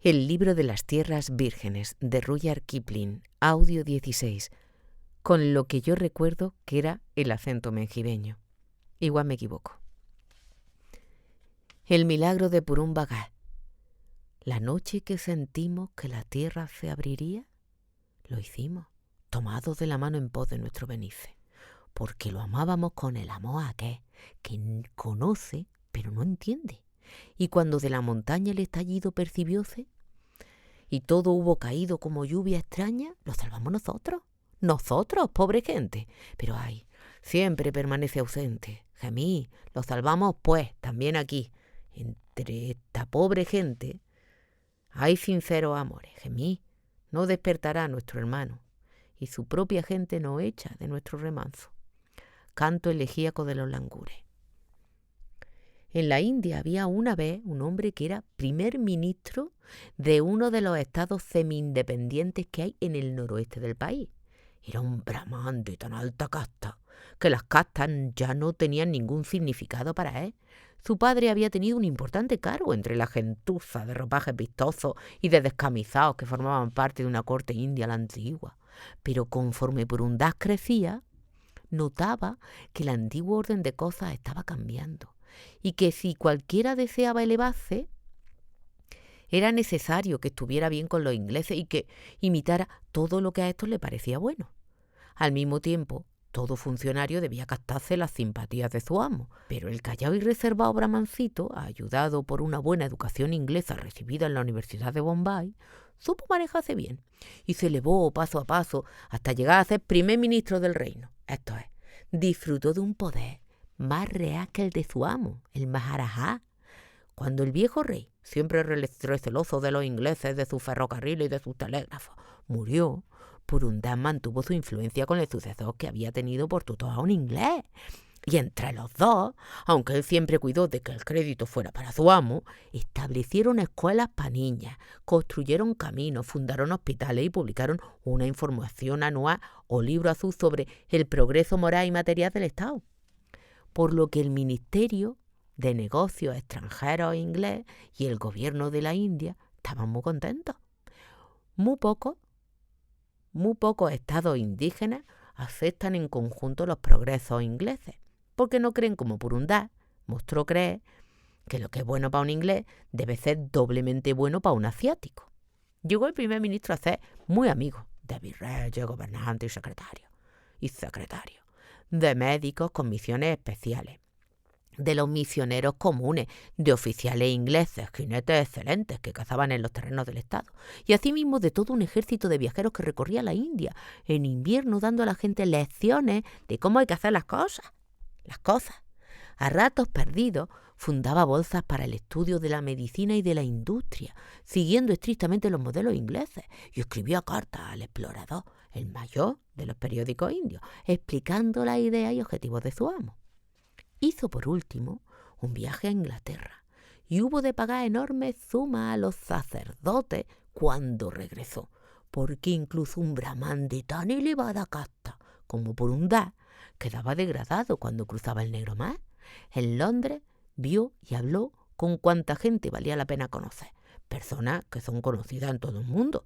El libro de las tierras vírgenes de Rudyard Kipling, audio 16, con lo que yo recuerdo que era el acento mengibeño. Igual me equivoco. El milagro de Purún Bhagat. La noche que sentimos que la tierra se abriría, lo hicimos, tomados de la mano en pos de nuestro Benice, porque lo amábamos con el amor aquel que conoce pero no entiende. Y cuando de la montaña el estallido percibióse y todo hubo caído como lluvia extraña, lo salvamos nosotros. Nosotros, pobre gente. Pero ay, siempre permanece ausente. Gemí, lo salvamos pues, también aquí. Entre esta pobre gente hay sinceros amores. Gemí, no despertará a nuestro hermano, y su propia gente nos echa de nuestro remanso. Canto elegíaco de los langures. En la India había una vez un hombre que era primer ministro de uno de los estados semi-independientes que hay en el noroeste del país. Era un brahman de tan alta casta que las castas ya no tenían ningún significado para él. Su padre había tenido un importante cargo entre la gentuza de ropajes vistosos y de descamisados que formaban parte de una corte india a la antigua. Pero conforme Purun Das crecía, notaba que el antiguo orden de cosas estaba cambiando y que si cualquiera deseaba elevarse, era necesario que estuviera bien con los ingleses y que imitara todo lo que a estos le parecía bueno. Al mismo tiempo, todo funcionario debía captarse las simpatías de su amo, pero el callado y reservado brahmancito, ayudado por una buena educación inglesa recibida en la Universidad de Bombay, supo manejarse bien y se elevó paso a paso hasta llegar a ser primer ministro del reino. Esto es, disfrutó de un poder más real que el de su amo, el Maharajá. Cuando el viejo rey, siempre receloso de los ingleses, de sus ferrocarriles y de sus telégrafos, murió, Purun Das mantuvo su influencia con el sucesor que había tenido por tutor a un inglés. Y entre los dos, aunque él siempre cuidó de que el crédito fuera para su amo, establecieron escuelas para niñas, construyeron caminos, fundaron hospitales y publicaron una información anual o libro azul sobre el progreso moral y material del Estado. Por lo que el Ministerio de Negocios Extranjeros inglés y el gobierno de la India estaban muy contentos. Muy pocos estados indígenas aceptan en conjunto los progresos ingleses, porque no creen como Purun Das mostró creer que lo que es bueno para un inglés debe ser doblemente bueno para un asiático. Llegó el primer ministro a ser muy amigo de virreyes, gobernantes y secretarios, de médicos con misiones especiales, de los misioneros comunes, de oficiales ingleses, jinetes excelentes que cazaban en los terrenos del Estado, y asimismo de todo un ejército de viajeros que recorría la India en invierno dando a la gente lecciones de cómo hay que hacer las cosas. A ratos perdidos fundaba bolsas para el estudio de la medicina y de la industria, siguiendo estrictamente los modelos ingleses, y escribía cartas al explorador, el mayor de los periódicos indios, explicando las ideas y objetivos de su amo. Hizo por último un viaje a Inglaterra y hubo de pagar enormes sumas a los sacerdotes cuando regresó, porque incluso un brahman de tan elevada casta como Purun Das quedaba degradado cuando cruzaba el Negro Mar. En Londres vio y habló con cuanta gente valía la pena conocer, personas que son conocidas en todo el mundo,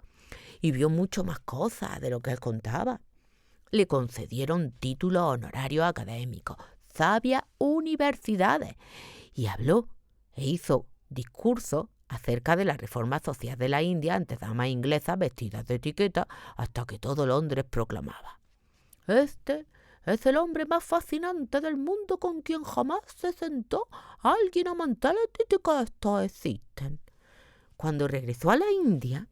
y vio mucho más cosas de lo que él contaba. Le concedieron títulos honorarios académicos, sabias universidades, y habló e hizo discursos acerca de la reforma social de la India ante damas inglesas vestidas de etiqueta, hasta que todo Londres proclamaba: «Este es el hombre más fascinante del mundo con quien jamás se sentó alguien a mantener que estos existen». Cuando regresó a la India,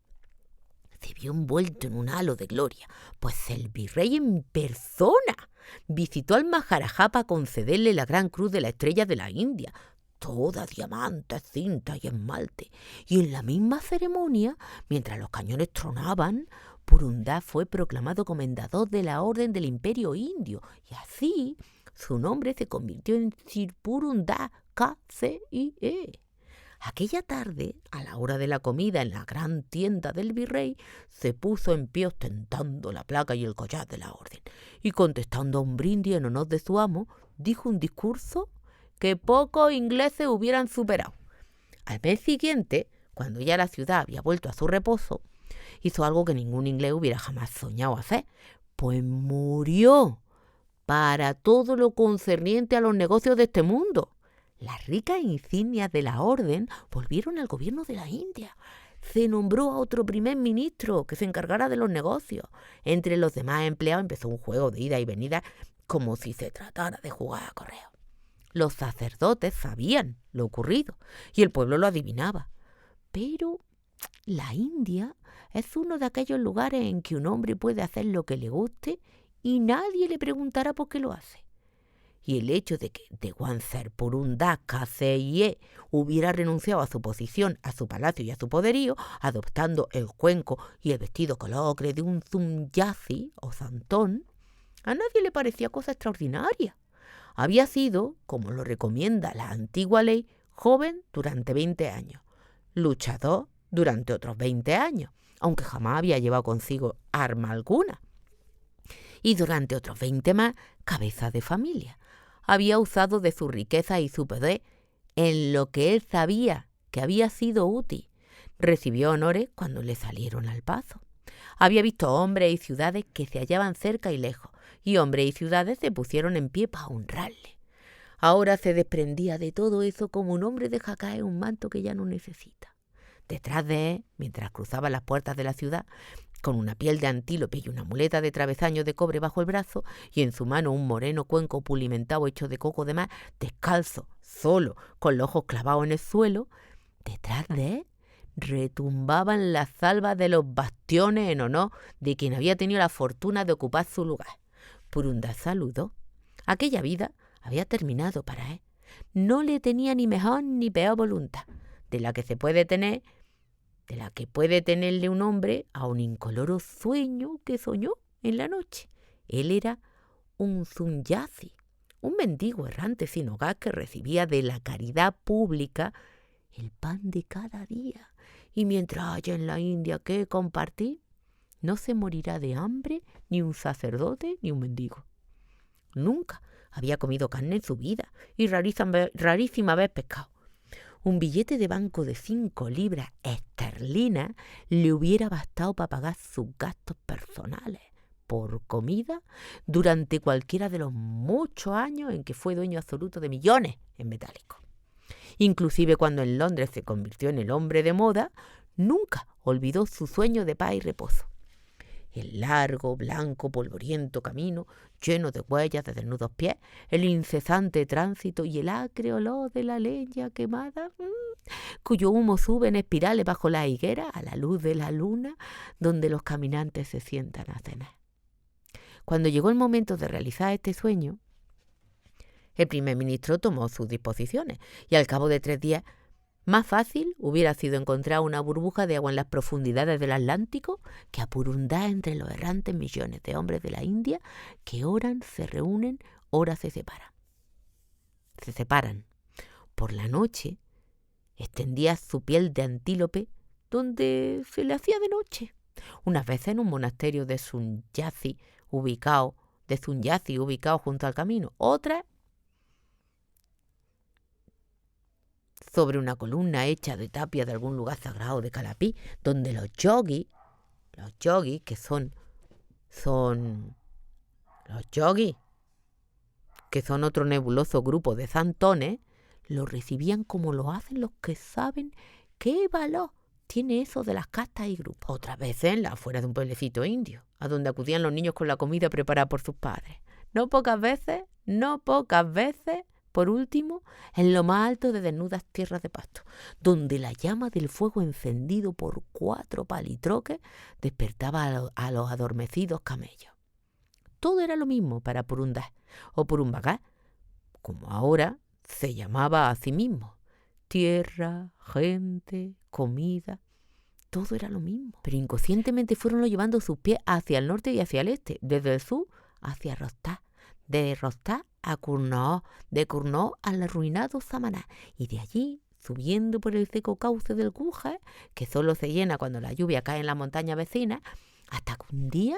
se vio envuelto en un halo de gloria, pues el virrey en persona visitó al Maharajá para concederle la gran cruz de la estrella de la India, toda diamantes, cinta y esmalte. Y en la misma ceremonia, mientras los cañones tronaban, Purun Das fue proclamado comendador de la Orden del Imperio Indio, y así su nombre se convirtió en Sir Purun Das KCIE. Aquella tarde, a la hora de la comida en la gran tienda del virrey, se puso en pie ostentando la placa y el collar de la orden, y contestando a un brindis en honor de su amo, dijo un discurso que pocos ingleses hubieran superado. Al mes siguiente, cuando ya la ciudad había vuelto a su reposo, hizo algo que ningún inglés hubiera jamás soñado hacer, pues murió para todo lo concerniente a los negocios de este mundo. Las ricas insignias de la orden volvieron al gobierno de la India. Se nombró a otro primer ministro que se encargara de los negocios. Entre los demás empleados empezó un juego de ida y venida como si se tratara de jugar a correo. Los sacerdotes sabían lo ocurrido y el pueblo lo adivinaba. Pero la India es uno de aquellos lugares en que un hombre puede hacer lo que le guste y nadie le preguntará por qué lo hace. Y el hecho de que Dewan-Ser Purun Das Kaseye hubiera renunciado a su posición, a su palacio y a su poderío, adoptando el cuenco y el vestido color ocre de un Zumyazi o santón, a nadie le parecía cosa extraordinaria. Había sido, como lo recomienda la antigua ley, joven durante 20 años, luchador durante otros 20 años, aunque jamás había llevado consigo arma alguna. Y durante otros 20 más, cabeza de familia. Había usado de su riqueza y su poder en lo que él sabía que había sido útil. Recibió honores cuando le salieron al paso. Había visto hombres y ciudades que se hallaban cerca y lejos, y hombres y ciudades se pusieron en pie para honrarle. Ahora se desprendía de todo eso como un hombre deja caer un manto que ya no necesita. Detrás de él, mientras cruzaba las puertas de la ciudad, con una piel de antílope y una muleta de travesaños de cobre bajo el brazo, y en su mano un moreno cuenco pulimentado hecho de coco de mar, descalzo, solo, con los ojos clavados en el suelo, detrás de él retumbaban las salvas de los bastiones en honor de quien había tenido la fortuna de ocupar su lugar. Purun Das saludó. Aquella vida había terminado para él. No le tenía ni mejor ni peor voluntad, de la que puede tenerle un hombre a un incoloro sueño que soñó en la noche. Él era un Zumyazi, un mendigo errante sin hogar que recibía de la caridad pública el pan de cada día. Y mientras haya en la India que compartir, no se morirá de hambre ni un sacerdote ni un mendigo. Nunca había comido carne en su vida y rarísima vez pescado. Un billete de banco de 5 libras esterlinas le hubiera bastado para pagar sus gastos personales por comida durante cualquiera de los muchos años en que fue dueño absoluto de millones en metálico. Inclusive cuando en Londres se convirtió en el hombre de moda, nunca olvidó su sueño de paz y reposo. El largo, blanco, polvoriento camino, lleno de huellas de desnudos pies, el incesante tránsito y el acre olor de la leña quemada, cuyo humo sube en espirales bajo la higuera a la luz de la luna, donde los caminantes se sientan a cenar. Cuando llegó el momento de realizar este sueño, el primer ministro tomó sus disposiciones y al cabo de 3 días, más fácil hubiera sido encontrar una burbuja de agua en las profundidades del Atlántico que a Purun Das entre los errantes millones de hombres de la India que oran, se reúnen, ora se separan. Se separan. Por la noche extendía su piel de antílope donde se le hacía de noche. Unas veces en un monasterio de Zumyazi ubicado junto al camino. Otras sobre una columna hecha de tapia de algún lugar sagrado de Calapí, donde los yogis, que son otro nebuloso grupo de santones, lo recibían como lo hacen los que saben qué valor tiene eso de las castas y grupos. Otras veces en las afueras de un pueblecito indio, a donde acudían los niños con la comida preparada por sus padres. No pocas veces, por último, en lo más alto de desnudas tierras de pasto, donde la llama del fuego encendido por 4 palitroques despertaba a los adormecidos camellos. Todo era lo mismo para Purun Das, o Purun Bhagat, como ahora se llamaba a sí mismo. Tierra, gente, comida, todo era lo mismo. Pero inconscientemente fueron llevando sus pies hacia el norte y hacia el este, desde el sur hacia Rostás, de Rostás a Kurnool, de Kurnool al arruinado Samaná, y de allí subiendo por el seco cauce del Gujar, que solo se llena cuando la lluvia cae en la montaña vecina, hasta que un día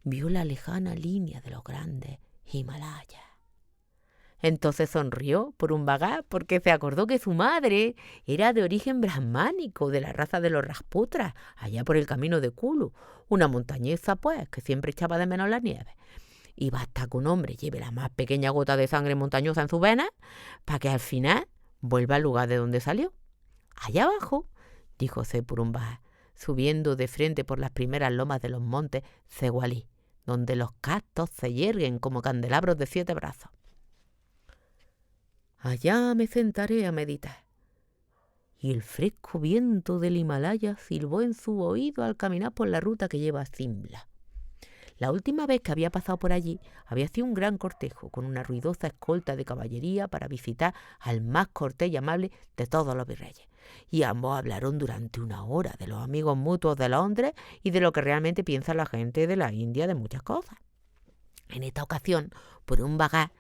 vio la lejana línea de los grandes Himalayas. Entonces sonrió Purun-Bhagat porque se acordó que su madre era de origen brahmánico, de la raza de los Rajputras, allá por el camino de Kulu, una montañesa pues que siempre echaba de menos la nieve. Y basta que un hombre lleve la más pequeña gota de sangre montañosa en sus venas para que al final vuelva al lugar de donde salió. Allá abajo, dijo Purun-Bhagat, subiendo de frente por las primeras lomas de los montes Zegualí, donde los cactos se yerguen como candelabros de 7 brazos. Allá me sentaré a meditar. Y el fresco viento del Himalaya silbó en su oído al caminar por la ruta que lleva a Simla. La última vez que había pasado por allí había sido un gran cortejo con una ruidosa escolta de caballería para visitar al más cortés y amable de todos los virreyes. Y ambos hablaron durante 1 hora de los amigos mutuos de Londres y de lo que realmente piensa la gente de la India de muchas cosas. En esta ocasión, Purun-Bhagat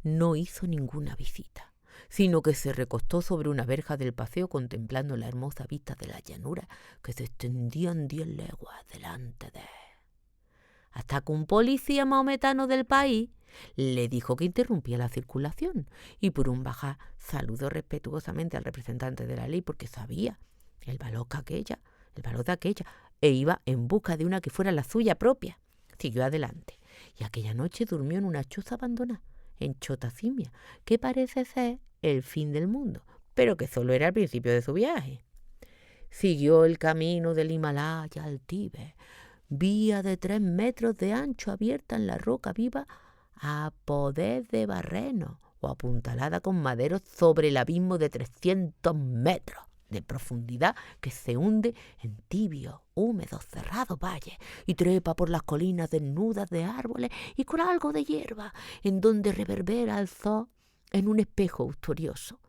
no hizo ninguna visita, sino que se recostó sobre una verja del paseo contemplando la hermosa vista de la llanura que se extendían 10 leguas delante de él. Hasta que un policía maometano del país le dijo que interrumpía la circulación y Purun-Bhagat saludó respetuosamente al representante de la ley porque sabía el valor de aquella e iba en busca de una que fuera la suya propia. Siguió adelante y aquella noche durmió en una choza abandonada en Chota-Simia, que parece ser el fin del mundo, pero que solo era el principio de su viaje. Siguió el camino del Himalaya al Tíbet, vía de 3 metros de ancho abierta en la roca viva a poder de barreno o apuntalada con maderos sobre el abismo de 300 metros de profundidad que se hunde en tibios, húmedos, cerrados valles y trepa por las colinas desnudas de árboles y con algo de hierba, en donde reverbera el sol en un espejo victorioso,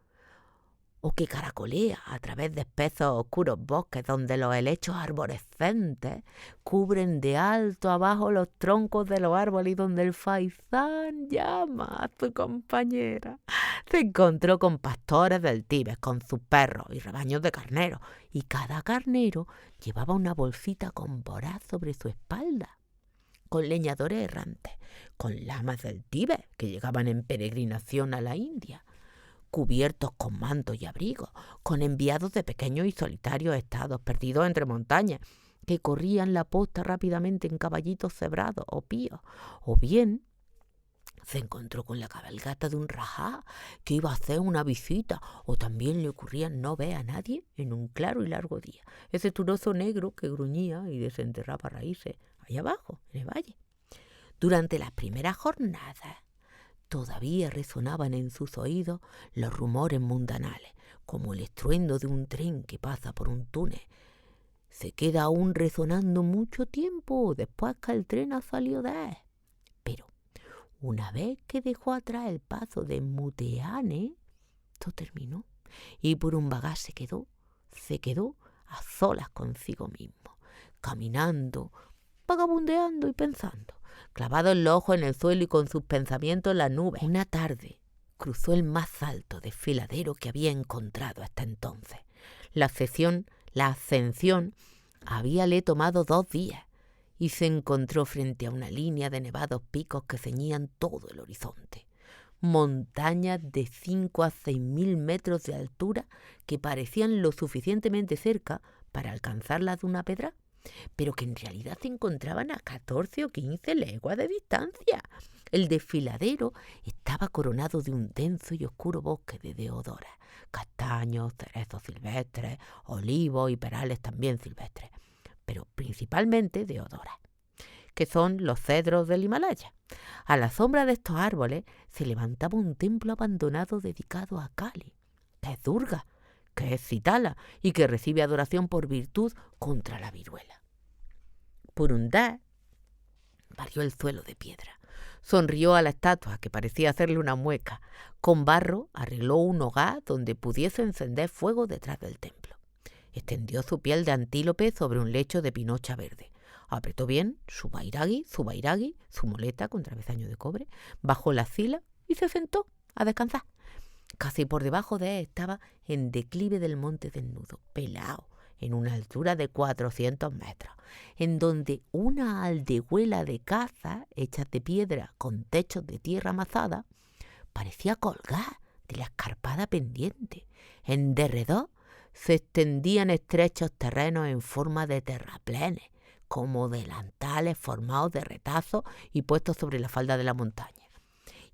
o que caracolea a través de espesos oscuros bosques donde los helechos arborescentes cubren de alto abajo los troncos de los árboles y donde el faisán llama a su compañera. Se encontró con pastores del Tíbet, con sus perros y rebaños de carneros, y cada carnero llevaba una bolsita con borás sobre su espalda, con leñadores errantes, con lamas del Tíbet que llegaban en peregrinación a la India, cubiertos con mantos y abrigos, con enviados de pequeños y solitarios estados perdidos entre montañas, que corrían la posta rápidamente en caballitos cebrados o píos, o bien se encontró con la cabalgata de un rajá que iba a hacer una visita, o también le ocurría no ver a nadie en un claro y largo día, ese turoso negro que gruñía y desenterraba raíces allá abajo, en el valle. Durante las primeras jornadas, todavía resonaban en sus oídos los rumores mundanales, como el estruendo de un tren que pasa por un túnel. Se queda aún resonando mucho tiempo después que el tren ha salido de él. Pero una vez que dejó atrás el paso de Muteane, todo terminó y Purun-Bhagat se quedó a solas consigo mismo, caminando, vagabundeando y pensando, clavado el ojo en el suelo y con sus pensamientos en las nubes. Una tarde cruzó el más alto desfiladero que había encontrado hasta entonces. La ascensión habíale tomado 2 días y se encontró frente a una línea de nevados picos que ceñían todo el horizonte. Montañas de 5 a 6.000 metros de altura que parecían lo suficientemente cerca para alcanzarlas de una pedra, pero que en realidad se encontraban a 14 o 15 leguas de distancia. El desfiladero estaba coronado de un denso y oscuro bosque de deodoras, castaños, cerezos silvestres, olivos y perales también silvestres, pero principalmente deodoras, que son los cedros del Himalaya. A la sombra de estos árboles se levantaba un templo abandonado dedicado a Kali, que es Durga, que es Citala y que recibe adoración por virtud contra la viruela. Purun-Bhagat barrió el suelo de piedra, sonrió a la estatua que parecía hacerle una mueca. Con barro arregló un hogar donde pudiese encender fuego detrás del templo. Extendió su piel de antílope sobre un lecho de pinocha verde. Apretó bien su bairagi, su muleta con travesaño de cobre, bajó la sila y se sentó a descansar. Casi por debajo de él estaba en declive del monte desnudo, pelado, en una altura de 400 metros, en donde una aldehuela de caza hechas de piedra con techos de tierra amasada parecía colgar de la escarpada pendiente. En derredor se extendían estrechos terrenos en forma de terraplenes, como delantales formados de retazos y puestos sobre la falda de la montaña.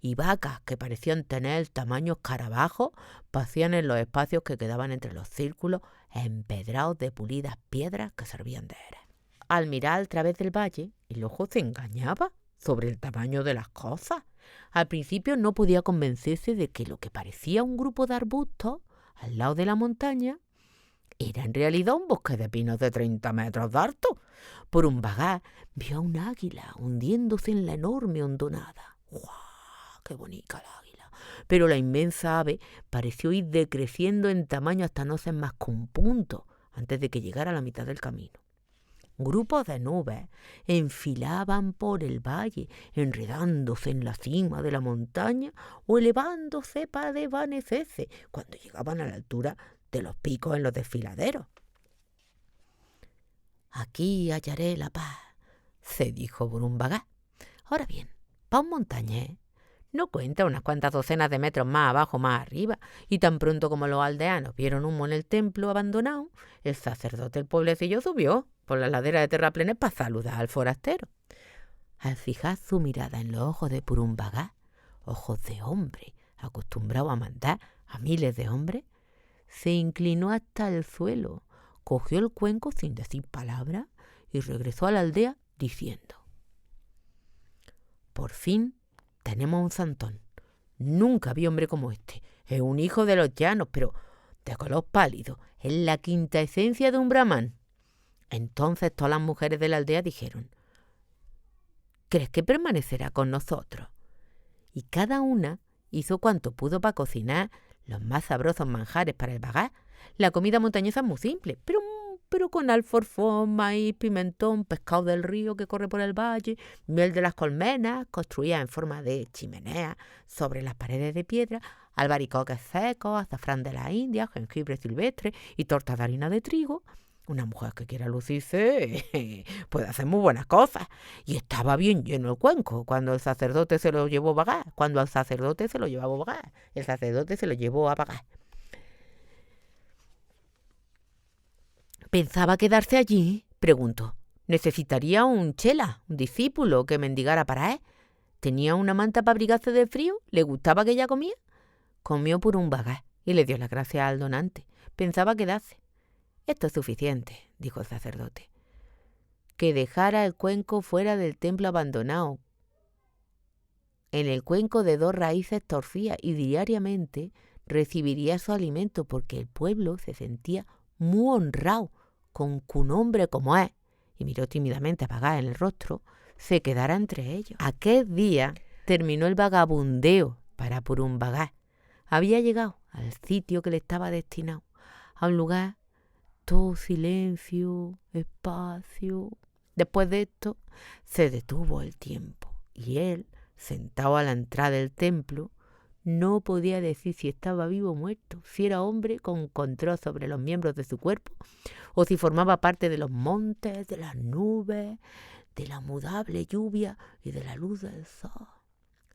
Y vacas que parecían tener tamaños escarabajos pasían en los espacios que quedaban entre los círculos empedrados de pulidas piedras que servían de eres. Al mirar a través del valle, el ojo se engañaba sobre el tamaño de las cosas. Al principio no podía convencerse de que lo que parecía un grupo de arbustos al lado de la montaña era en realidad un bosque de pinos de 30 metros de alto. Por un vagar vio a un águila hundiéndose en la enorme hondonada. ¡Guau! ¡Qué bonita el águila! Pero la inmensa ave pareció ir decreciendo en tamaño hasta no ser más que un punto antes de que llegara a la mitad del camino. Grupos de nubes enfilaban por el valle, enredándose en la cima de la montaña o elevándose para desvanecerse cuando llegaban a la altura de los picos en los desfiladeros. «Aquí hallaré la paz», se dijo por un vagar. Ahora bien, para un montañés no cuenta unas cuantas docenas de metros más abajo, más arriba, y tan pronto como los aldeanos vieron humo en el templo abandonado, el sacerdote del pueblecillo subió por la ladera de terraplenes para saludar al forastero. Al fijar su mirada en los ojos de Purunbagá, ojos de hombre acostumbrado a mandar a miles de hombres, se inclinó hasta el suelo, cogió el cuenco sin decir palabra y regresó a la aldea diciendo: «Por fin tenemos un santón. Nunca vi hombre como este. Es un hijo de los llanos, pero de color pálido. Es la quinta esencia de un brahmán». Entonces todas las mujeres de la aldea dijeron: «¿Crees que permanecerá con nosotros?». Y cada una hizo cuanto pudo para cocinar los más sabrosos manjares para el vagar. La comida montañesa es muy simple, pero con alforfón, maíz, pimentón, pescado del río que corre por el valle, miel de las colmenas, construida en forma de chimenea sobre las paredes de piedra, albaricoques secos, azafrán de la India, jengibre silvestre y tortas de harina de trigo. Una mujer que quiera lucirse puede hacer muy buenas cosas. Y estaba bien lleno el cuenco cuando el sacerdote se lo llevó a vagar. El sacerdote se lo llevó a vagar. ¿Pensaba quedarse allí?, preguntó. ¿Necesitaría un chela, un discípulo que mendigara para él? ¿Tenía una manta para abrigarse del frío? ¿Le gustaba que ella comía? Comió por un vagar y le dio las gracias al donante. Pensaba quedarse. «Esto es suficiente», dijo el sacerdote. «Que dejara el cuenco fuera del templo abandonado. En el cuenco de 2 raíces torcía y diariamente recibiría su alimento porque el pueblo se sentía muy honrado con que un hombre como él», y miró tímidamente a Vagar en el rostro, «se quedara entre ellos». Aquel día terminó el vagabundeo para Purunbagá. Había llegado al sitio que le estaba destinado, a un lugar todo silencio, espacio. Después de esto se detuvo el tiempo y él, sentado a la entrada del templo, no podía decir si estaba vivo o muerto, si era hombre con control sobre los miembros de su cuerpo o si formaba parte de los montes, de las nubes, de la mudable lluvia y de la luz del sol.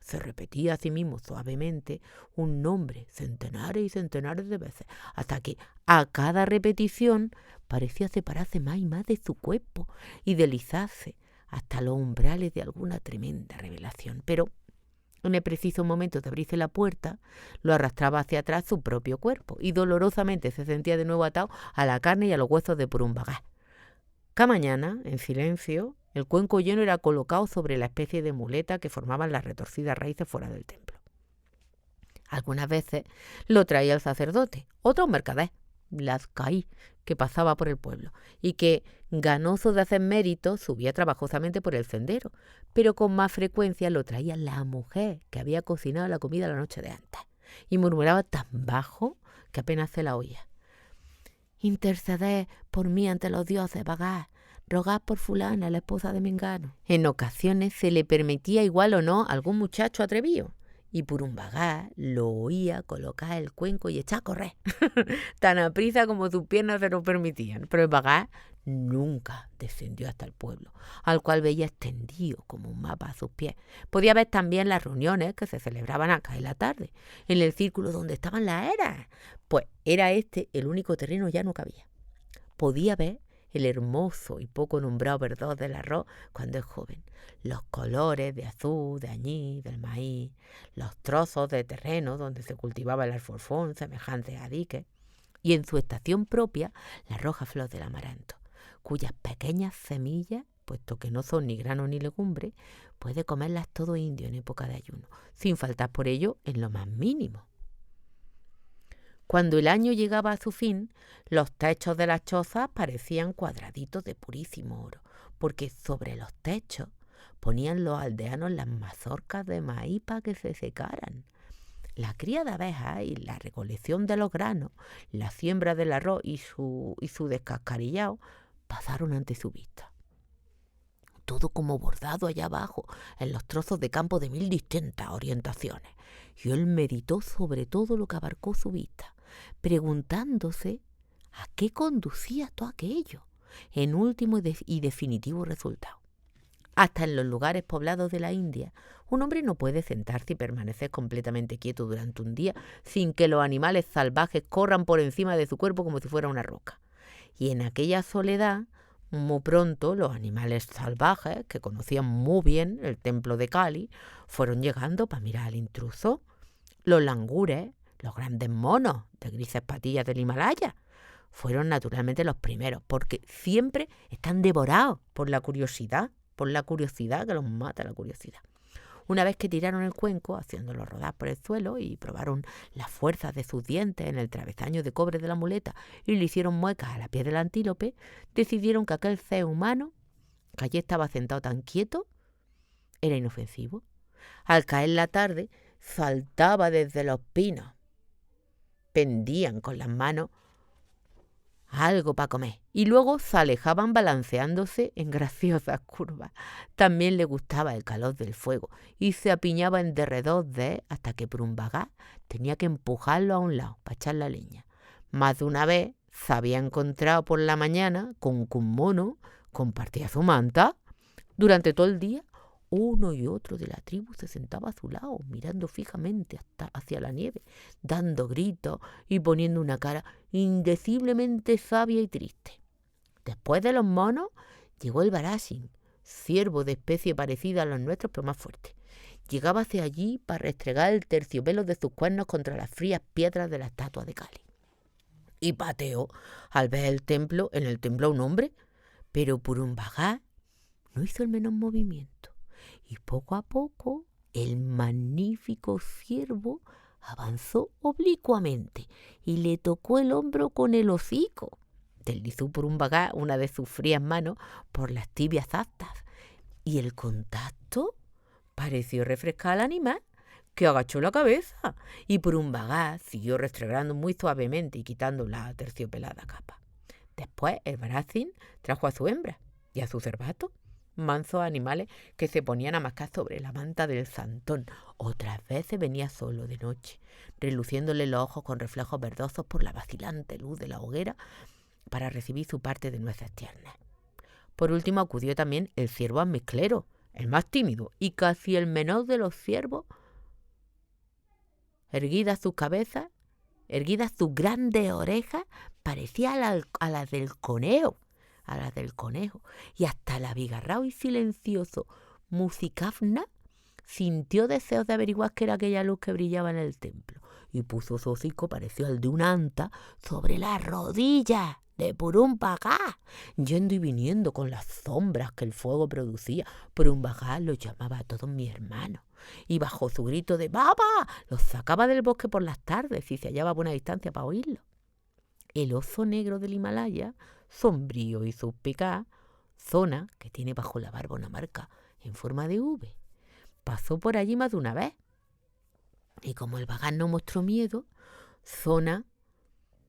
Se repetía a sí mismo suavemente un nombre centenares y centenares de veces, hasta que a cada repetición parecía separarse más y más de su cuerpo y deslizarse hasta los umbrales de alguna tremenda revelación. Pero en el preciso momento de abrirse la puerta, lo arrastraba hacia atrás su propio cuerpo y dolorosamente se sentía de nuevo atado a la carne y a los huesos de Purunbagá. Cada mañana, en silencio, el cuenco lleno era colocado sobre la especie de muleta que formaban las retorcidas raíces fuera del templo. Algunas veces lo traía el sacerdote, otro un mercader, Lazcaí, que pasaba por el pueblo y que, ganoso de hacer méritos, subía trabajosamente por el sendero, pero con más frecuencia lo traía la mujer que había cocinado la comida la noche de antes y murmuraba tan bajo que apenas se la oía: «Interceded por mí ante los dioses, Vagar. Rogad por fulana, la esposa de Mengano». En ocasiones se le permitía igual o no algún muchacho atrevido, Y Purumbagá lo oía colocar el cuenco y echar a correr, tan aprisa como sus piernas se lo permitían. Pero el Bagá nunca descendió hasta el pueblo, al cual veía extendido como un mapa a sus pies. Podía ver también las reuniones que se celebraban acá en la tarde, en el círculo donde estaban las eras. Pues era este el único terreno llano que había. Podía ver el hermoso y poco nombrado verdor del arroz cuando es joven, los colores de azul, de añil, del maíz, los trozos de terreno donde se cultivaba el alforfón semejantes a diques, y en su estación propia la roja flor del amaranto, cuyas pequeñas semillas, puesto que no son ni grano ni legumbre, puede comerlas todo indio en época de ayuno, sin faltar por ello en lo más mínimo. Cuando el año llegaba a su fin, los techos de las chozas parecían cuadraditos de purísimo oro, porque sobre los techos ponían los aldeanos las mazorcas de maíz para que se secaran. La cría de abejas y la recolección de los granos, la siembra del arroz y su descascarillado pasaron ante su vista. Todo como bordado allá abajo, en los trozos de campo de 1000 distintas orientaciones. Y él meditó sobre todo lo que abarcó su vista, preguntándose a qué conducía todo aquello, en último y definitivo resultado. Hasta en los lugares poblados de la India, un hombre no puede sentarse y permanecer completamente quieto durante un día sin que los animales salvajes corran por encima de su cuerpo como si fuera una roca. Y en aquella soledad, muy pronto los animales salvajes, que conocían muy bien el templo de Kali, fueron llegando para mirar al intruso. Los langures, los grandes monos de grises patillas del Himalaya, fueron naturalmente los primeros, porque siempre están devorados por la curiosidad que los mata la curiosidad. Una vez que tiraron el cuenco, haciéndolo rodar por el suelo, y probaron las fuerzas de sus dientes en el travesaño de cobre de la muleta y le hicieron muecas a la piel del antílope, decidieron que aquel ser humano, que allí estaba sentado tan quieto, era inofensivo. Al caer la tarde, saltaba desde los pinos. Pendían con las manos algo para comer y luego se alejaban balanceándose en graciosas curvas. También le gustaba el calor del fuego y se apiñaba en derredor de él hasta que Purumbagá tenía que empujarlo a un lado para echar la leña. Más de una vez se había encontrado por la mañana con que un mono compartía su manta. Durante todo el día, uno y otro de la tribu se sentaba a su lado, mirando fijamente hacia la nieve, dando gritos y poniendo una cara indeciblemente sabia y triste. Después de los monos, llegó el Barashin, ciervo de especie parecida a los nuestros, pero más fuerte. Llegaba hacia allí para restregar el terciopelo de sus cuernos contra las frías piedras de la estatua de Kali. Y pateó al ver en el templo a un hombre, pero Purumbagá no hizo el menor movimiento. Y poco a poco el magnífico ciervo avanzó oblicuamente y le tocó el hombro con el hocico. Deslizó Purumbagá una de sus frías manos por las tibias astas y el contacto pareció refrescar al animal, que agachó la cabeza, y Purumbagá siguió restregando muy suavemente y quitando la terciopelada capa. Después el Barashin trajo a su hembra y a su cervato, mansos animales que se ponían a mascar sobre la manta del santón. Otras veces venía solo de noche, reluciéndole los ojos con reflejos verdosos por la vacilante luz de la hoguera para recibir su parte de nueces tiernas. Por último acudió también el ciervo almizclero, el más tímido y casi el menor de los ciervos. Erguidas sus cabezas, erguidas sus grandes orejas, parecía a las del conejo, y hasta el abigarrado y silencioso Musicafna sintió deseos de averiguar qué era aquella luz que brillaba en el templo y puso su hocico, pareció al de una anta, sobre las rodillas de Purumbagá, yendo y viniendo con las sombras que el fuego producía. Purumbagá los llamaba a todos mis hermanos y bajo su grito de ¡Baba! Los sacaba del bosque por las tardes y se hallaba a buena distancia para oírlo. El oso negro del Himalaya, sombrío y suspicaz, Zona, que tiene bajo la barba una marca en forma de V, pasó por allí más de una vez. Y como el Bagá no mostró miedo, Zona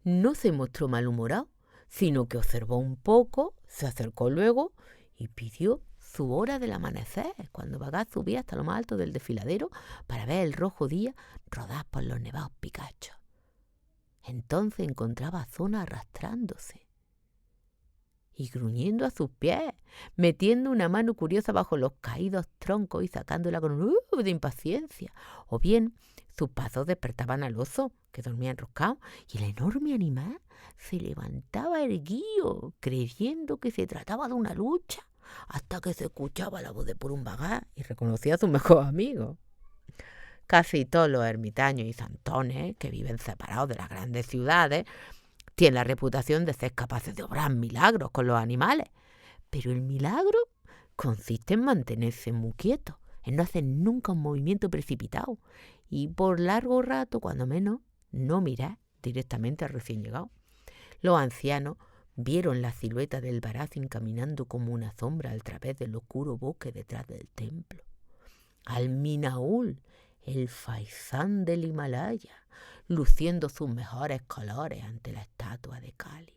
no se mostró malhumorado, sino que observó un poco, se acercó luego y pidió su hora del amanecer, cuando Bagá subía hasta lo más alto del desfiladero para ver el rojo día rodar por los nevados picachos. Entonces encontraba a Zona arrastrándose y gruñendo a sus pies, metiendo una mano curiosa bajo los caídos troncos y sacándola con un de impaciencia. O bien sus pasos despertaban al oso, que dormía enroscado, y el enorme animal se levantaba erguido, creyendo que se trataba de una lucha, hasta que se escuchaba la voz de Purumbagá y reconocía a su mejor amigo. Casi todos los ermitaños y santones que viven separados de las grandes ciudades tienen la reputación de ser capaces de obrar milagros con los animales. Pero el milagro consiste en mantenerse muy quieto, en no hacer nunca un movimiento precipitado y por largo rato, cuando menos, no mirar directamente al recién llegado. Los ancianos vieron la silueta del Barazín caminando como una sombra al través del oscuro bosque detrás del templo. Al Minaúl, el faisán del Himalaya, luciendo sus mejores colores ante la estatua de Kali,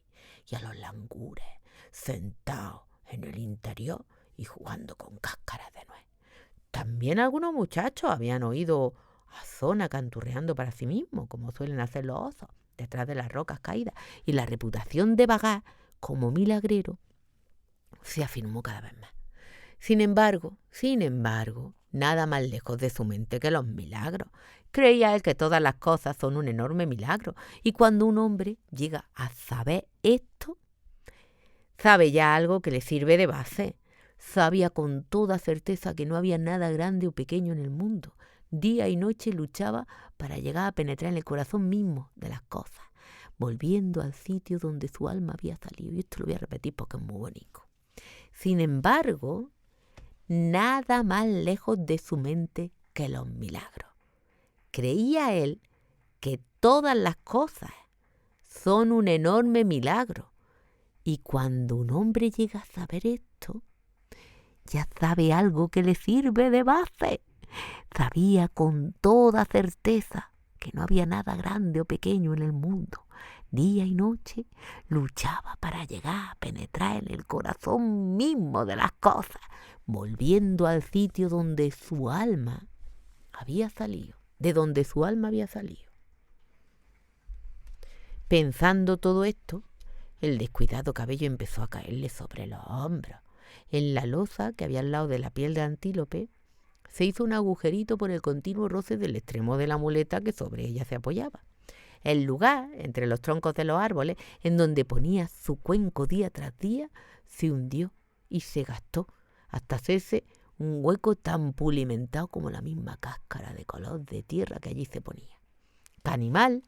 y a los langures sentados en el interior y jugando con cáscaras de nuez. También algunos muchachos habían oído a Zona canturreando para sí mismo, como suelen hacer los osos, detrás de las rocas caídas, y la reputación de Bagá como milagrero se afirmó cada vez más. Sin embargo, nada más lejos de su mente que los milagros. Creía él que todas las cosas son un enorme milagro, y cuando un hombre llega a saber esto, sabe ya algo que le sirve de base. Sabía con toda certeza que no había nada grande o pequeño en el mundo. Día y noche luchaba para llegar a penetrar en el corazón mismo de las cosas, volviendo al sitio donde su alma había salido. Y esto lo voy a repetir porque es muy bonito. Sin embargo, nada más lejos de su mente que los milagros. Creía él que todas las cosas son un enorme milagro. Y cuando un hombre llega a saber esto, ya sabe algo que le sirve de base. Sabía con toda certeza que no había nada grande o pequeño en el mundo. Día y noche luchaba para llegar a penetrar en el corazón mismo de las cosas, volviendo al sitio donde su alma había salido, de donde su alma había salido. Pensando todo esto, el descuidado cabello empezó a caerle sobre los hombros. En la losa que había al lado de la piel de antílope, se hizo un agujerito por el continuo roce del extremo de la muleta que sobre ella se apoyaba. El lugar, entre los troncos de los árboles, en donde ponía su cuenco día tras día, se hundió y se gastó hasta hacerse un hueco tan pulimentado como la misma cáscara de color de tierra que allí se ponía. Canimal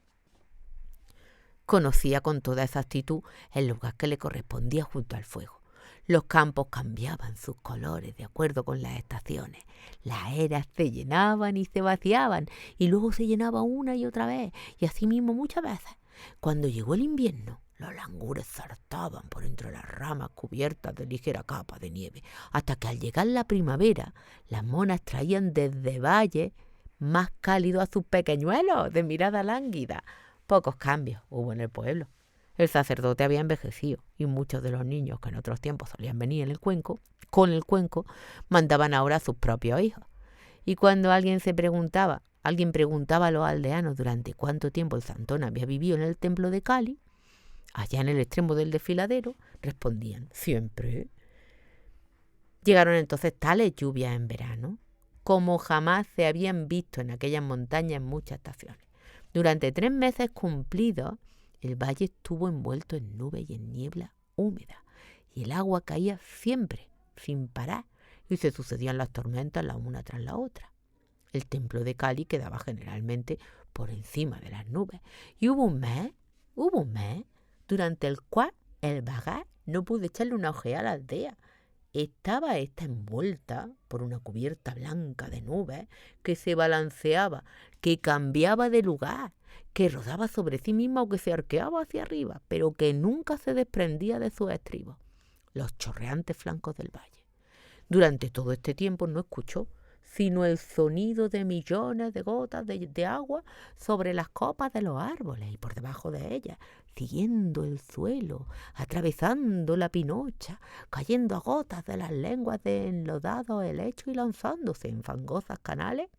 conocía con toda exactitud el lugar que le correspondía junto al fuego. Los campos cambiaban sus colores de acuerdo con las estaciones. Las eras se llenaban y se vaciaban, y luego se llenaba una y otra vez, y así mismo muchas veces. Cuando llegó el invierno, los langures saltaban por entre las ramas cubiertas de ligera capa de nieve, hasta que al llegar la primavera, las monas traían desde valles más cálidos a sus pequeñuelos de mirada lánguida. Pocos cambios hubo en el pueblo. El sacerdote había envejecido y muchos de los niños que en otros tiempos solían venir con el cuenco, mandaban ahora a sus propios hijos. Y cuando alguien preguntaba a los aldeanos durante cuánto tiempo el santón había vivido en el templo de Kali, allá en el extremo del desfiladero, respondían: siempre. Llegaron entonces tales lluvias en verano como jamás se habían visto en aquellas montañas en muchas estaciones. Durante 3 meses cumplidos, el valle estuvo envuelto en nubes y en niebla húmeda, y el agua caía siempre, sin parar, y se sucedían las tormentas la una tras la otra. El templo de Kali quedaba generalmente por encima de las nubes, y hubo un mes, durante el cual el Bagá no pudo echarle una ojeada a la aldea. Estaba esta envuelta por una cubierta blanca de nubes que se balanceaba, que cambiaba de lugar, que rodaba sobre sí misma o que se arqueaba hacia arriba, pero que nunca se desprendía de sus estribos, los chorreantes flancos del valle. Durante todo este tiempo no escuchó sino el sonido de millones de gotas de agua sobre las copas de los árboles y por debajo de ellas, siguiendo el suelo, atravesando la pinocha, cayendo a gotas de las lenguas de enlodado helecho y lanzándose en fangosos canales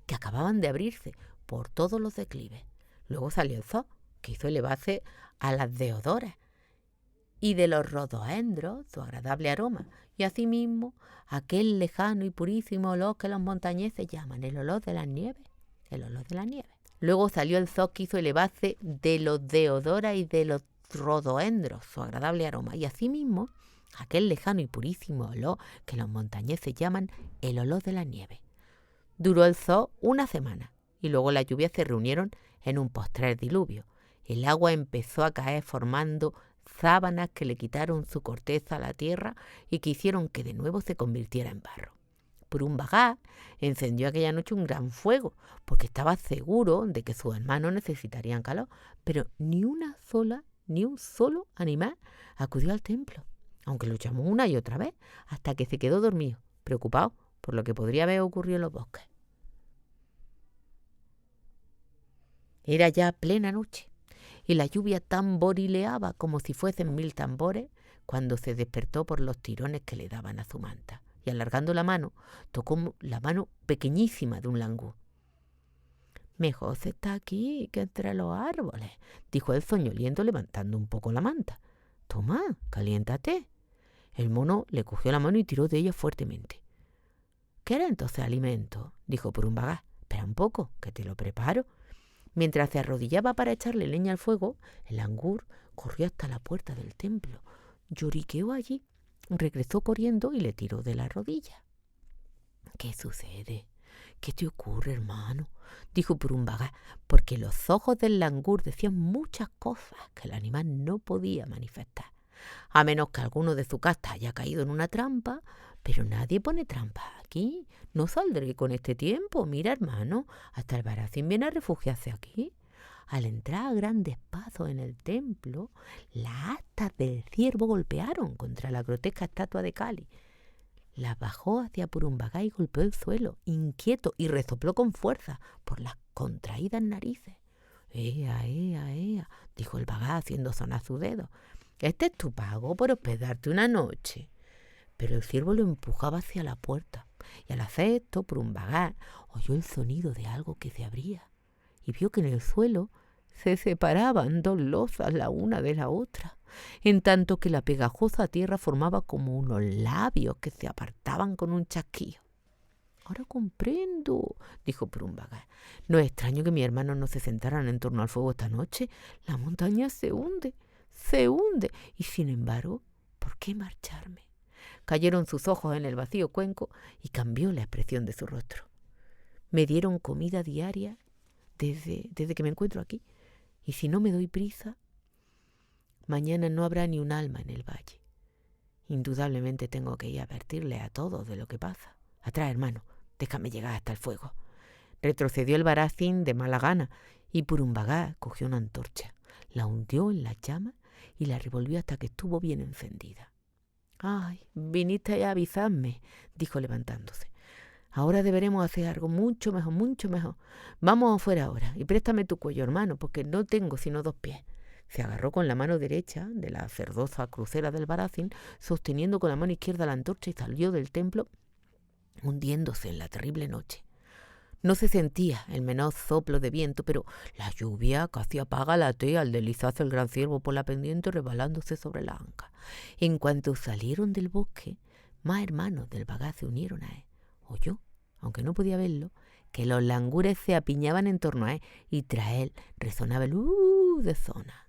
que acababan de abrirse por todos los declives. Luego salió el zoo, que hizo elevarse a las deodoras y de los rhododendros su agradable aroma, y asimismo aquel lejano y purísimo olor que los montañeses llaman el olor de las nieves, el olor de la nieve. Luego salió el zoo que hizo elevarse de los deodoras y de los rhododendros su agradable aroma, y asimismo aquel lejano y purísimo olor que los montañeses llaman el olor de la nieve. Duró el zoo una semana, y luego las lluvias se reunieron en un postrer diluvio. El agua empezó a caer formando sábanas que le quitaron su corteza a la tierra y que hicieron que de nuevo se convirtiera en barro. Purun-Bhagat encendió aquella noche un gran fuego, porque estaba seguro de que sus hermanos necesitarían calor, pero ni un solo animal acudió al templo, aunque lo llamó una y otra vez, hasta que se quedó dormido, preocupado por lo que podría haber ocurrido en los bosques. Era ya plena noche, y la lluvia tamborileaba como si fuesen 1000 tambores cuando se despertó por los tirones que le daban a su manta, y alargando la mano, tocó la mano pequeñísima de un langur. «Mejor se está aquí que entre los árboles», dijo el soñoliento levantando un poco la manta. «Toma, caliéntate». El mono le cogió la mano y tiró de ella fuertemente. «¿Quieres entonces alimento?», dijo Purun-Bhagat. «Espera un poco, que te lo preparo». Mientras se arrodillaba para echarle leña al fuego, el langur corrió hasta la puerta del templo, lloriqueó allí, regresó corriendo y le tiró de la rodilla. «¿Qué sucede? ¿Qué te ocurre, hermano?», dijo Purun-Bhagat, porque los ojos del langur decían muchas cosas que el animal no podía manifestar, a menos que alguno de su casta haya caído en una trampa. «Pero nadie pone trampas aquí. No saldré con este tiempo. Mira, hermano, hasta el Baracín viene a refugiarse aquí». Al entrar a grandes pasos en el templo, las astas del ciervo golpearon contra la grotesca estatua de Kali. La bajó hacia Purun-Bhagat y golpeó el suelo, inquieto, y resopló con fuerza por las contraídas narices. «Ea, ea, ea», dijo el Bhagat haciendo sonar su dedo. «Este es tu pago por hospedarte una noche». Pero el ciervo lo empujaba hacia la puerta, y al hacer esto, Purun-Bhagat oyó el sonido de algo que se abría, y vio que en el suelo se separaban 2 lozas la una de la otra, en tanto que la pegajosa tierra formaba como unos labios que se apartaban con un chasquido. «Ahora comprendo», dijo Purun-Bhagat. «No es extraño que mis hermanos no se sentaran en torno al fuego esta noche. La montaña se hunde, y sin embargo, ¿por qué marcharme?». Cayeron sus ojos en el vacío cuenco y cambió la expresión de su rostro. «Me dieron comida diaria desde que me encuentro aquí, y si no me doy prisa, mañana no habrá ni un alma en el valle. Indudablemente tengo que ir a advertirle a todos de lo que pasa. Atrás, hermano, déjame llegar hasta el fuego». Retrocedió el Baracín de mala gana, y Purun-Bhagat cogió una antorcha, la hundió en las llamas y la revolvió hasta que estuvo bien encendida. «Ay, viniste a avisarme», dijo levantándose. «Ahora deberemos hacer algo mucho mejor, mucho mejor. Vamos afuera ahora y préstame tu cuello, hermano, porque no tengo sino 2 pies». Se agarró con la mano derecha de la cerdosa crucera del Baracín, sosteniendo con la mano izquierda la antorcha, y salió del templo hundiéndose en la terrible noche. No se sentía el menor soplo de viento, pero la lluvia casi apaga la tea al deslizarse el gran ciervo por la pendiente resbalándose sobre la anca. En cuanto salieron del bosque, más hermanos del Bhagat se unieron a él. Oyó, aunque no podía verlo, que los langures se apiñaban en torno a él y tras él resonaba el de zona.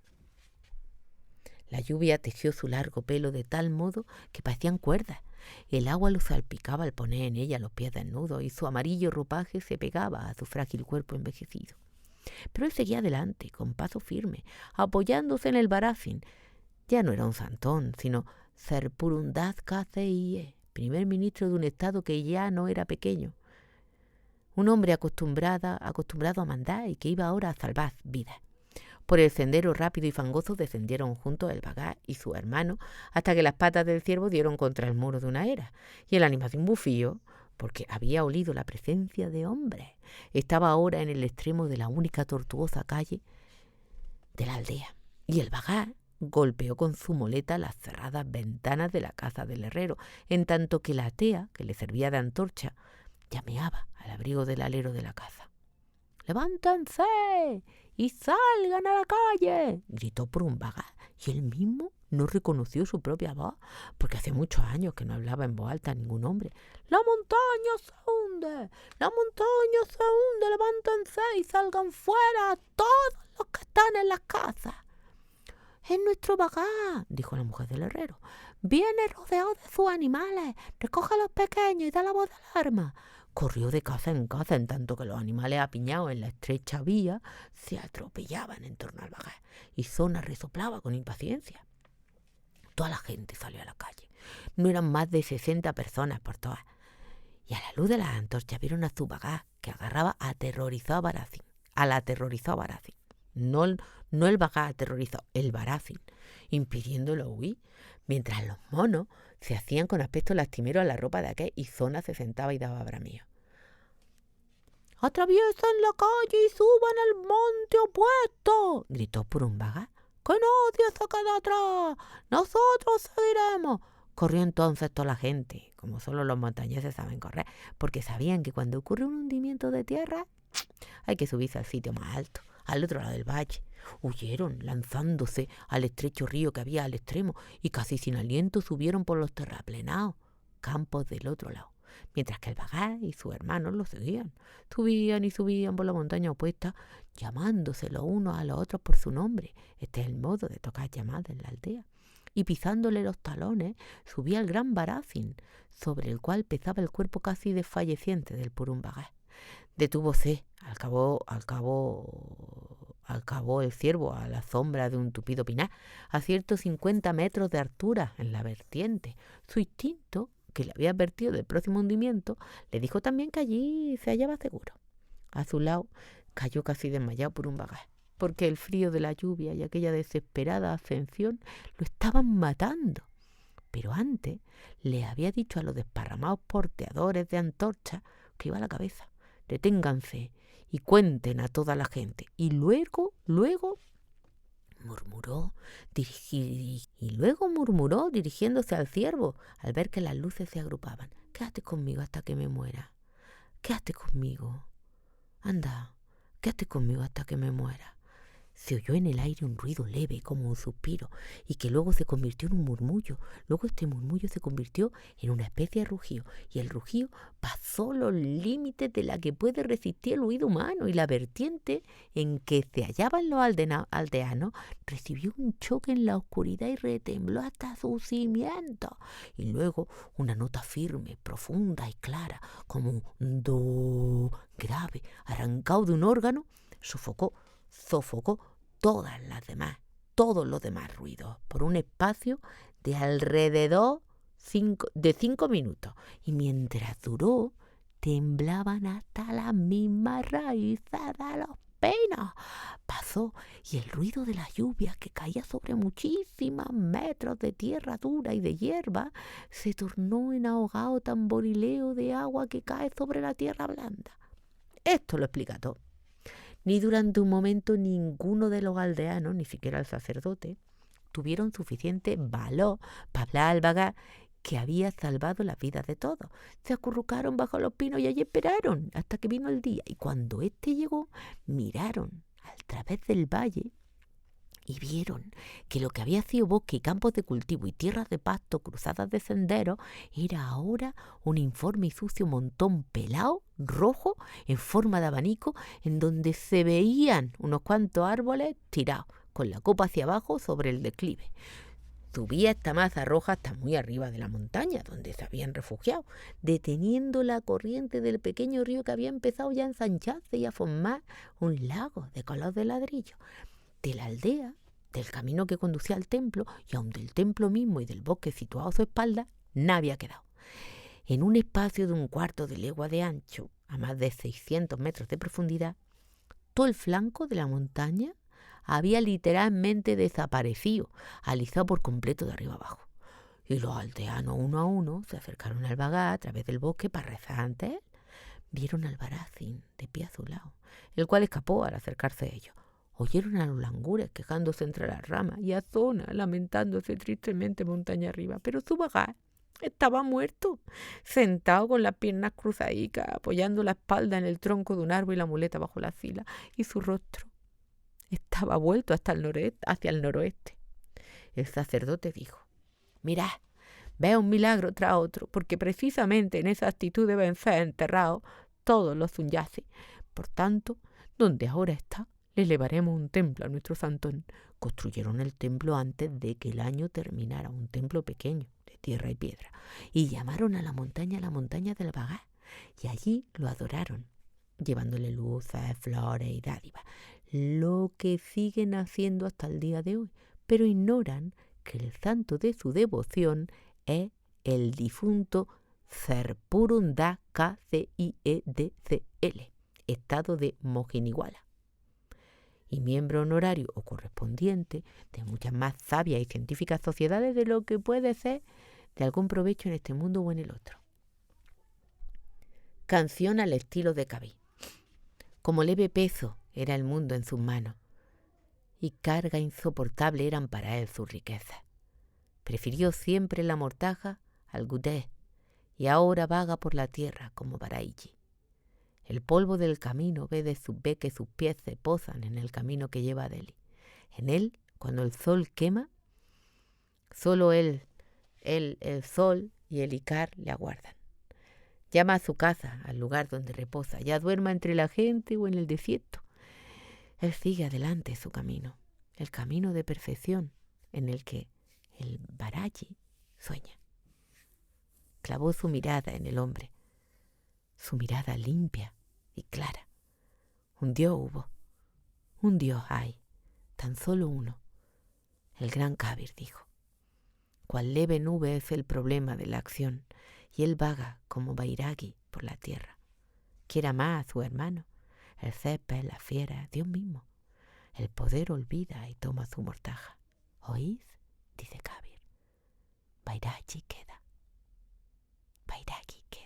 La lluvia tejió su largo pelo de tal modo que parecían cuerdas. El agua lo salpicaba al poner en ella los pies desnudos y su amarillo ropaje se pegaba a su frágil cuerpo envejecido. Pero él seguía adelante, con paso firme, apoyándose en el Baracín. Ya no era un santón, sino Serpurun-Das Kazeye, primer ministro de un estado que ya no era pequeño. Un hombre acostumbrado a mandar y que iba ahora a salvar vidas. Por el sendero rápido y fangoso descendieron juntos el Bhagat y su hermano hasta que las patas del ciervo dieron contra el muro de una era, y el animal de un bufío porque había olido la presencia de hombres. Estaba ahora en el extremo de la única tortuosa calle de la aldea, y el vagá golpeó con su muleta las cerradas ventanas de la casa del herrero, en tanto que la tea, que le servía de antorcha, llameaba al abrigo del alero de la casa. «¡Levántense y salgan a la calle!», gritó por un vagá, y él mismo no reconoció su propia voz, porque hace muchos años que no hablaba en voz alta a ningún hombre. «¡La montaña se hunde! ¡La montaña se hunde! ¡Levántense y salgan fuera todos los que están en las casas!». «Es nuestro vagá», dijo la mujer del herrero. «Viene rodeado de sus animales. Recoge a los pequeños y da la voz de alarma». Corrió de casa en casa, en tanto que los animales apiñados en la estrecha vía se atropellaban en torno al vagá, y Zona resoplaba con impaciencia. Toda la gente salió a la calle. No eran más de 60 personas por todas, y a la luz de las antorchas vieron a su vagá, que agarraba aterrorizado a Baracín. Aterrorizó a Baracín. No el vagá aterrorizó, el Baracín, impidiéndolo huir, mientras los monos se hacían con aspecto lastimero a la ropa de aquel, y Zona se sentaba y daba bramidos. «¡Atraviesen la calle y suban al monte opuesto!», gritó por un vagá. «¡Que nadie se quede atrás! ¡Nosotros seguiremos!». Corrió entonces toda la gente, como solo los montañeses saben correr, porque sabían que cuando ocurre un hundimiento de tierra hay que subirse al sitio más alto, al otro lado del valle. Huyeron, lanzándose al estrecho río que había al extremo, y casi sin aliento subieron por los terraplenados campos del otro lado, mientras que el vagá y sus hermanos lo seguían. Subían y subían por la montaña opuesta, llamándose los unos a los otros por su nombre. Este es el modo de tocar llamadas en la aldea. Y pisándole los talones, subía el gran Baracín, sobre el cual pesaba el cuerpo casi desfalleciente del Purumbagá. Detúvose, al cabo el ciervo a la sombra de un tupido pinar, a ciertos 50 metros de altura en la vertiente. Su instinto, que le había advertido del próximo hundimiento, le dijo también que allí se hallaba seguro. A su lado cayó casi desmayado por un vagá, porque el frío de la lluvia y aquella desesperada ascensión lo estaban matando. Pero antes le había dicho a los desparramados porteadores de antorchas que iba a la cabeza. «Deténganse y cuenten a toda la gente». Y luego murmuró dirigiéndose al ciervo, al ver que las luces se agrupaban: «Quédate conmigo hasta que me muera. Quédate conmigo. Anda, quédate conmigo hasta que me muera». Se oyó en el aire un ruido leve, como un suspiro, y que luego se convirtió en un murmullo. Luego este murmullo se convirtió en una especie de rugido, y el rugido pasó los límites de la que puede resistir el oído humano, y la vertiente en que se hallaban los aldeanos recibió un choque en la oscuridad y retembló hasta sus cimientos. Y luego una nota firme, profunda y clara, como un do grave, arrancado de un órgano, sofocó todos los demás ruidos por un espacio de alrededor de 5 minutos. Y mientras duró, temblaban hasta las mismas raíces de los pinos. Pasó, y el ruido de la lluvia, que caía sobre muchísimos metros de tierra dura y de hierba, se tornó en ahogado tamborileo de agua que cae sobre la tierra blanda. Esto lo explica todo. Ni durante un momento ninguno de los aldeanos, ni siquiera el sacerdote, tuvieron suficiente valor para hablar al vagá, que había salvado la vida de todos. Se acurrucaron bajo los pinos y allí esperaron hasta que vino el día. Y cuando éste llegó, miraron a través del valle y vieron que lo que había sido bosque y campos de cultivo y tierras de pasto cruzadas de senderos era ahora un informe y sucio montón pelado, rojo, en forma de abanico, en donde se veían unos cuantos árboles tirados, con la copa hacia abajo sobre el declive. Subía esta masa roja hasta muy arriba de la montaña, donde se habían refugiado, deteniendo la corriente del pequeño río que había empezado ya a ensancharse y a formar un lago de color de ladrillo. De la aldea, del camino que conducía al templo, y aun del templo mismo y del bosque situado a su espalda, nada había quedado. En un espacio de un cuarto de legua de ancho, a más de 600 metros de profundidad, todo el flanco de la montaña había literalmente desaparecido, alisado por completo de arriba abajo. y los aldeanos uno a uno se acercaron al vagá a través del bosque para rezar ante él. Vieron al Baracín de pie a su lado, el cual escapó al acercarse a ellos. Oyeron a los langures quejándose entre las ramas y a Zona lamentándose tristemente montaña arriba, pero su vagá estaba muerto, sentado con las piernas cruzadicas, apoyando la espalda en el tronco de un árbol y la muleta bajo la sila, y su rostro estaba vuelto hasta el noroeste, hacia el noroeste. El sacerdote dijo: «Mirad, veo un milagro tras otro, porque precisamente en esa actitud deben ser enterrados todos los Zunyasi. Por tanto, donde ahora está, le elevaremos un templo a nuestro santón». Construyeron el templo antes de que el año terminara, un templo pequeño, de tierra y piedra, y llamaron a la montaña del Vagá, y allí lo adoraron, llevándole luces, flores y dádivas, lo que siguen haciendo hasta el día de hoy, pero ignoran que el santo de su devoción es el difunto Serpurun-Da Kciedcl, estado de Mojiniwala, y miembro honorario o correspondiente de muchas más sabias y científicas sociedades de lo que puede ser de algún provecho en este mundo o en el otro. Canción al estilo de Kabir. Como leve peso era el mundo en sus manos, y carga insoportable eran para él sus riquezas. Prefirió siempre la mortaja al gudé, y ahora vaga por la tierra como Baraiji. El polvo del camino ve que sus pies se posan en el camino que lleva a Delhi. En él, cuando el sol quema, solo el sol y el Icar le aguardan. Llama a su casa, al lugar donde reposa, ya duerma entre la gente o en el desierto. Él sigue adelante su camino, el camino de perfección en el que el Baraji sueña. Clavó su mirada en el hombre, su mirada limpia y clara. Un Dios hubo, un Dios hay, tan solo uno. El gran Kabir dijo: «Cuál leve nube es el problema de la acción, y él vaga como Bairagi por la tierra. Quiera más a su hermano, el césped, la fiera, Dios mismo. El poder olvida y toma su mortaja. ¿Oís?», dice Kabir. Bairagi queda. Bairagi queda.